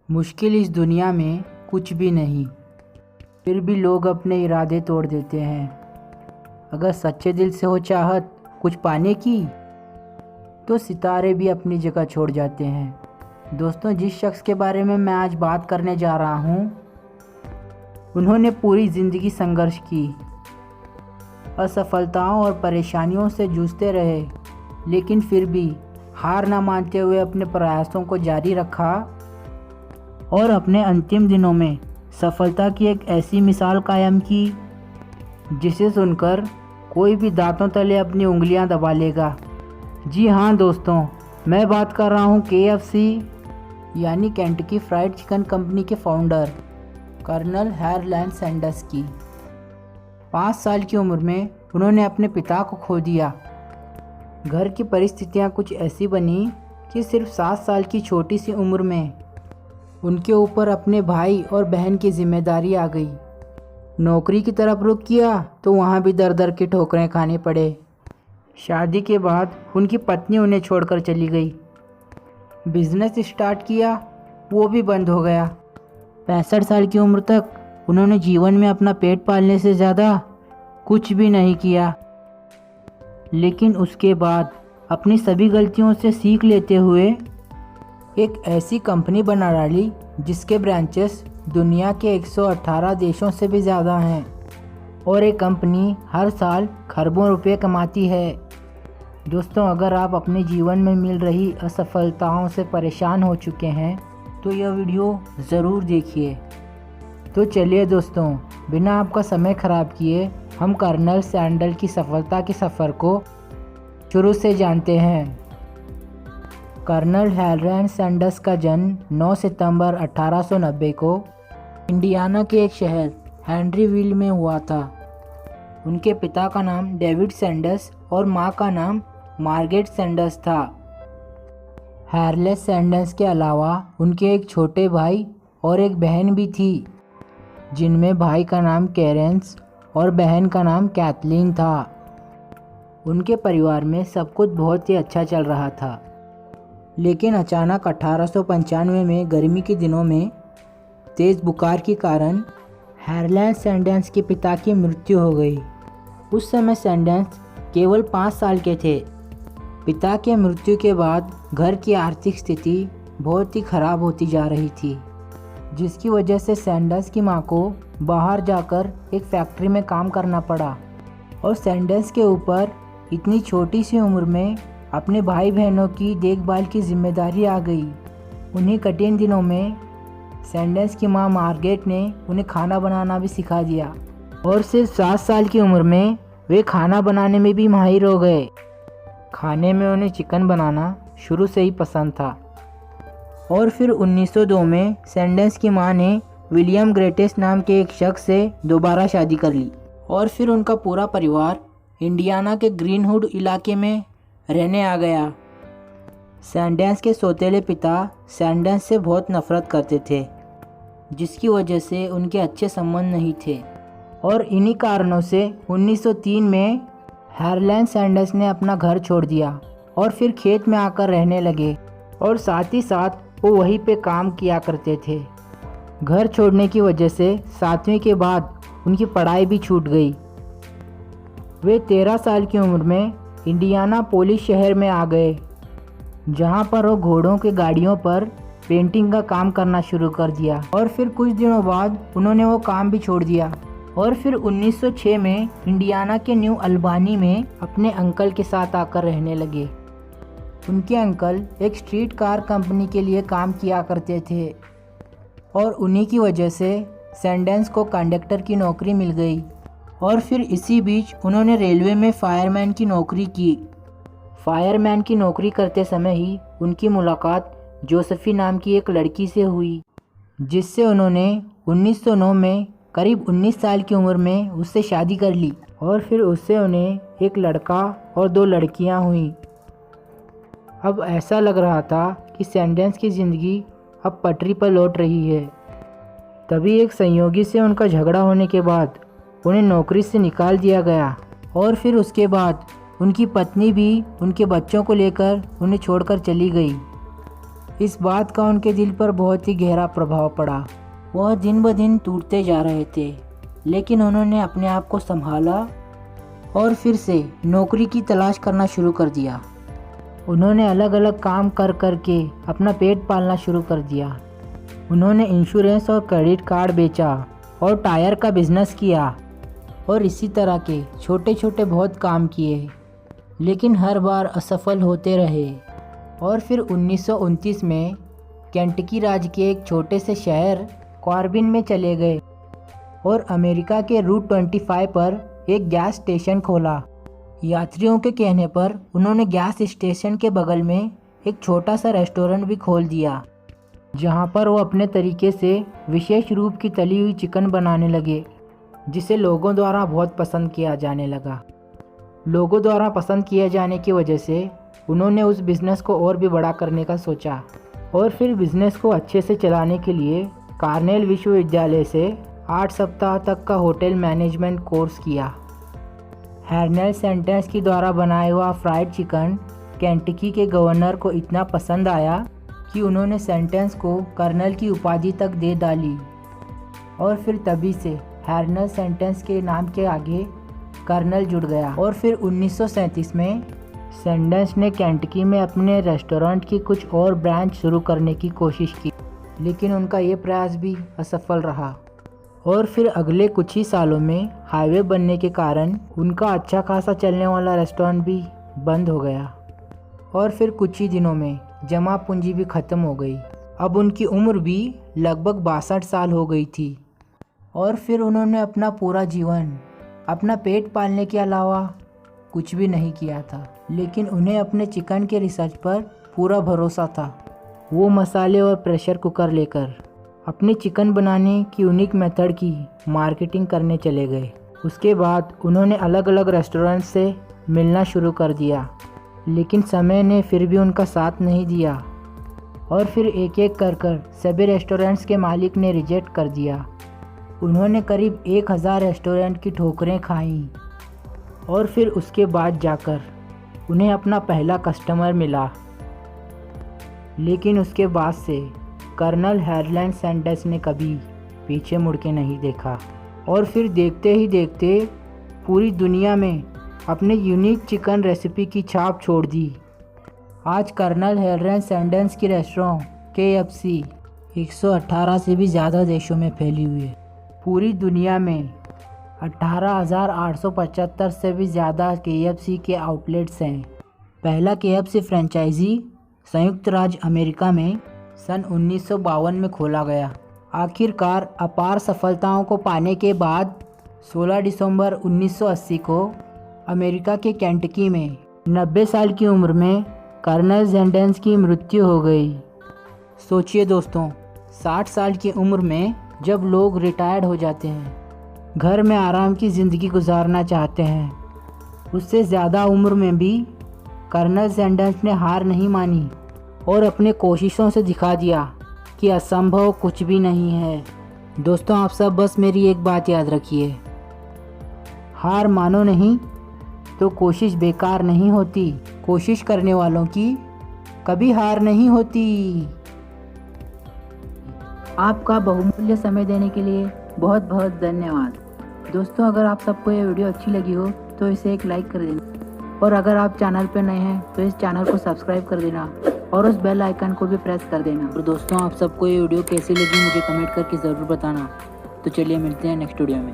मुश्किल इस दुनिया में कुछ भी नहीं, फिर भी लोग अपने इरादे तोड़ देते हैं। अगर सच्चे दिल से हो चाहत कुछ पाने की, तो सितारे भी अपनी जगह छोड़ जाते हैं। दोस्तों, जिस शख्स के बारे में मैं आज बात करने जा रहा हूँ, उन्होंने पूरी ज़िंदगी संघर्ष की, असफलताओं और परेशानियों से जूझते रहे, लेकिन फिर भी हार ना मानते हुए अपने प्रयासों को जारी रखा और अपने अंतिम दिनों में सफलता की एक ऐसी मिसाल कायम की जिसे सुनकर कोई भी दांतों तले अपनी उंगलियां दबा लेगा। जी हाँ दोस्तों, मैं बात कर रहा हूँ KFC यानी केंटकी फ्राइड चिकन कंपनी के फाउंडर कर्नल हार्लैंड सैंडर्स की। 5 साल की उम्र में उन्होंने अपने पिता को खो दिया। घर की परिस्थितियाँ कुछ ऐसी बनी कि सिर्फ 7 साल की छोटी सी उम्र में उनके ऊपर अपने भाई और बहन की जिम्मेदारी आ गई। नौकरी की तरफ रुख किया तो वहाँ भी दर दर की ठोकरें खाने पड़े। शादी के बाद उनकी पत्नी उन्हें छोड़कर चली गई। बिजनेस स्टार्ट किया, वो भी बंद हो गया। 65 साल की उम्र तक उन्होंने जीवन में अपना पेट पालने से ज़्यादा कुछ भी नहीं किया। लेकिन उसके बाद अपनी सभी गलतियों से सीख लेते हुए एक ऐसी कंपनी बना डाली जिसके ब्रांचेस दुनिया के 118 देशों से भी ज़्यादा हैं और ये कंपनी हर साल खरबों रुपए कमाती है। दोस्तों, अगर आप अपने जीवन में मिल रही असफलताओं से परेशान हो चुके हैं तो यह वीडियो ज़रूर देखिए। तो चलिए दोस्तों, बिना आपका समय ख़राब किए हम कर्नल सैंडल की सफलता के सफ़र को शुरू से जानते हैं। कर्नल हार्लैंड सैंडर्स का जन्म 9 सितंबर 1890 को इंडियाना के एक शहर हेनरीविल में हुआ था। उनके पिता का नाम डेविड सैंडर्स और मां का नाम मार्गरेट सैंडर्स था। हार्लैंड सैंडर्स के अलावा उनके एक छोटे भाई और एक बहन भी थी, जिनमें भाई का नाम कैरेंस और बहन का नाम कैथलीन था। उनके परिवार में सब कुछ बहुत ही अच्छा चल रहा था, लेकिन अचानक 1895 में गर्मी के दिनों में तेज़ बुखार के कारण हार्लैंड सैंडर्स के पिता की मृत्यु हो गई। उस समय सैंडर्स केवल 5 साल के थे। पिता के मृत्यु के बाद घर की आर्थिक स्थिति बहुत ही ख़राब होती जा रही थी, जिसकी वजह से सैंडर्स की मां को बाहर जाकर एक फैक्ट्री में काम करना पड़ा और सैंडर्स के ऊपर इतनी छोटी सी उम्र में अपने भाई बहनों की देखभाल की जिम्मेदारी आ गई। उन्हीं कठिन दिनों में सैंडर्स की मां मार्गरेट ने उन्हें खाना बनाना भी सिखा दिया और सिर्फ 7 साल की उम्र में वे खाना बनाने में भी माहिर हो गए। खाने में उन्हें चिकन बनाना शुरू से ही पसंद था और फिर 1902 में सैंडर्स की मां ने विलियम ग्रेटेस नाम के एक शख्स से दोबारा शादी कर ली और फिर उनका पूरा परिवार इंडियाना के ग्रीनवुड इलाके में रहने आ गया। सैंडर्स के सौतेले पिता सैंडर्स से बहुत नफरत करते थे, जिसकी वजह से उनके अच्छे संबंध नहीं थे और इन्हीं कारणों से 1903 में हार्लैंड सैंडर्स ने अपना घर छोड़ दिया और फिर खेत में आकर रहने लगे और साथ ही साथ वो वहीं पे काम किया करते थे। घर छोड़ने की वजह से 7वीं के बाद उनकी पढ़ाई भी छूट गई। वे 13 साल की उम्र में इंडियाना पोलिस शहर में आ गए, जहां पर वो घोड़ों के गाड़ियों पर पेंटिंग का काम करना शुरू कर दिया और फिर कुछ दिनों बाद उन्होंने वो काम भी छोड़ दिया और फिर 1906 में इंडियाना के न्यू अल्बानी में अपने अंकल के साथ आकर रहने लगे। उनके अंकल एक स्ट्रीट कार कंपनी के लिए काम किया करते थे और उन्हीं की वजह से सैंडर्स को कंडक्टर की नौकरी मिल गई और फिर इसी बीच उन्होंने रेलवे में फायरमैन की नौकरी की। फायरमैन की नौकरी करते समय ही उनकी मुलाकात जोसेफी नाम की एक लड़की से हुई, जिससे उन्होंने 1909 में करीब 19 साल की उम्र में उससे शादी कर ली और फिर उससे उन्हें एक लड़का और 2 लड़कियां हुईं। अब ऐसा लग रहा था कि सैंडर्स की ज़िंदगी अब पटरी पर लौट रही है। तभी एक संयोगी से उनका झगड़ा होने के बाद उन्हें नौकरी से निकाल दिया गया और फिर उसके बाद उनकी पत्नी भी उनके बच्चों को लेकर उन्हें छोड़कर चली गई। इस बात का उनके दिल पर बहुत ही गहरा प्रभाव पड़ा। वह दिन ब दिन टूटते जा रहे थे, लेकिन उन्होंने अपने आप को संभाला और फिर से नौकरी की तलाश करना शुरू कर दिया। उन्होंने अलग अलग काम कर कर के अपना पेट पालना शुरू कर दिया। उन्होंने इंश्योरेंस और क्रेडिट कार्ड बेचा और टायर का बिजनेस किया और इसी तरह के छोटे छोटे बहुत काम किए, लेकिन हर बार असफल होते रहे। और फिर 1929 में केंटकी राज्य के एक छोटे से शहर कॉर्बिन में चले गए और अमेरिका के रूट 25 पर एक गैस स्टेशन खोला। यात्रियों के कहने पर उन्होंने गैस स्टेशन के बगल में एक छोटा सा रेस्टोरेंट भी खोल दिया, जहां पर वो अपने तरीके से विशेष रूप की तली हुई चिकन बनाने लगे, जिसे लोगों द्वारा बहुत पसंद किया जाने लगा। लोगों द्वारा पसंद किए जाने की वजह से उन्होंने उस बिज़नेस को और भी बड़ा करने का सोचा और फिर बिज़नेस को अच्छे से चलाने के लिए कार्नेल विश्वविद्यालय से 8 सप्ताह तक का होटल मैनेजमेंट कोर्स किया। हर्नेल सैंडर्स की द्वारा बनाया हुआ फ्राइड चिकन केंटकी के गवर्नर को इतना पसंद आया कि उन्होंने सैंडर्स को कर्नल की उपाधि तक दे डाली और फिर तभी से हर्नेल सैंडर्स के नाम के आगे कर्नल जुड़ गया। और फिर 1937 में सैंडर्स ने केंटकी में अपने रेस्टोरेंट की कुछ और ब्रांच शुरू करने की कोशिश की, लेकिन उनका ये प्रयास भी असफल रहा। और फिर अगले कुछ ही सालों में हाईवे बनने के कारण उनका अच्छा खासा चलने वाला रेस्टोरेंट भी बंद हो गया और फिर कुछ ही दिनों में जमा पूंजी भी ख़त्म हो गई। अब उनकी उम्र भी लगभग 62 साल हो गई थी और फिर उन्होंने अपना पूरा जीवन अपना पेट पालने के अलावा कुछ भी नहीं किया था, लेकिन उन्हें अपने चिकन के रिसर्च पर पूरा भरोसा था। वो मसाले और प्रेशर कुकर लेकर अपने चिकन बनाने की यूनिक मेथड की मार्केटिंग करने चले गए। उसके बाद उन्होंने अलग अलग रेस्टोरेंट से मिलना शुरू कर दिया, लेकिन समय ने फिर भी उनका साथ नहीं दिया और फिर एक एक कर सभी रेस्टोरेंट्स के मालिक ने रिजेक्ट कर दिया। उन्होंने करीब 1000 रेस्टोरेंट की ठोकरें खाईं और फिर उसके बाद जाकर उन्हें अपना पहला कस्टमर मिला। लेकिन उसके बाद से कर्नल हर्नेल सैंडर्स ने कभी पीछे मुड़ के नहीं देखा और फिर देखते ही देखते पूरी दुनिया में अपने यूनिक चिकन रेसिपी की छाप छोड़ दी। आज कर्नल हर्नेल सैंडर्स की रेस्टोरेंट KFC 118 से भी ज़्यादा देशों में फैली हुई है। पूरी दुनिया में 18,875 से भी ज़्यादा KFC के आउटलेट्स हैं। पहला KFC फ्रेंचाइजी संयुक्त राज्य अमेरिका में सन 1952 में खोला गया। आखिरकार अपार सफलताओं को पाने के बाद 16 दिसंबर 1980 को अमेरिका के केंटकी में 90 साल की उम्र में कर्नल सैंडर्स की मृत्यु हो गई। सोचिए दोस्तों, 60 साल की उम्र में जब लोग रिटायर्ड हो जाते हैं, घर में आराम की ज़िंदगी गुजारना चाहते हैं, उससे ज़्यादा उम्र में भी कर्नल सैंडर्स ने हार नहीं मानी और अपने कोशिशों से दिखा दिया कि असंभव कुछ भी नहीं है। दोस्तों, आप सब बस मेरी एक बात याद रखिए, हार मानो नहीं तो कोशिश बेकार नहीं होती। कोशिश करने वालों की कभी हार नहीं होती। आपका बहुमूल्य समय देने के लिए बहुत बहुत धन्यवाद। दोस्तों, अगर आप सबको ये वीडियो अच्छी लगी हो तो इसे एक लाइक कर देना और अगर आप चैनल पर नए हैं तो इस चैनल को सब्सक्राइब कर देना और उस बेल आइकन को भी प्रेस कर देना। और दोस्तों, आप सबको ये वीडियो कैसी लगी मुझे कमेंट करके ज़रूर बताना। तो चलिए मिलते हैं नेक्स्ट वीडियो में।